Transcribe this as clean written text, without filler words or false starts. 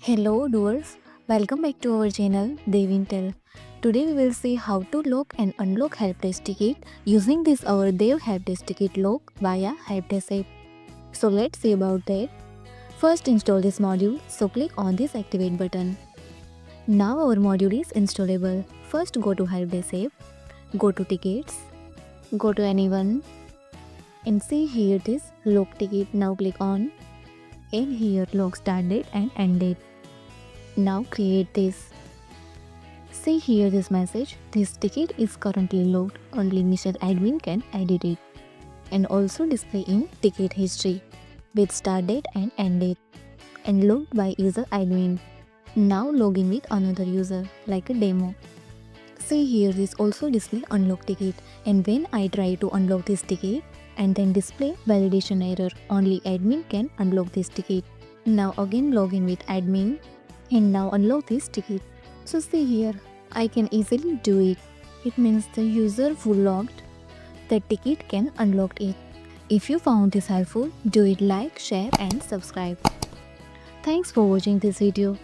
Hello doers, welcome back to our channel Devintelle. Today we will see how to lock and unlock Helpdesk Ticket using this our Dev Helpdesk Ticket Lock via Helpdesk app. So let's see about that. First install this module, so click on this activate button. Now our module is installable. First go to Helpdesk app, go to tickets, go to anyone and see here this lock ticket. Now click on and here lock start date and end date. Now create this. See here this message. This ticket is currently locked. Only Mr. Admin can edit it. And also display in ticket history with start date and end date. And logged by user admin. Now log in with another user like a demo. See here this also display unlock ticket. And when I try to unlock this ticket and then display validation error, only admin can unlock this ticket. Now again log in with admin. And now unlock this ticket. So see here, I can easily do it. It means the user who logged the ticket can unlock it. If you found this helpful, do it like, share and subscribe. Thanks for watching this video.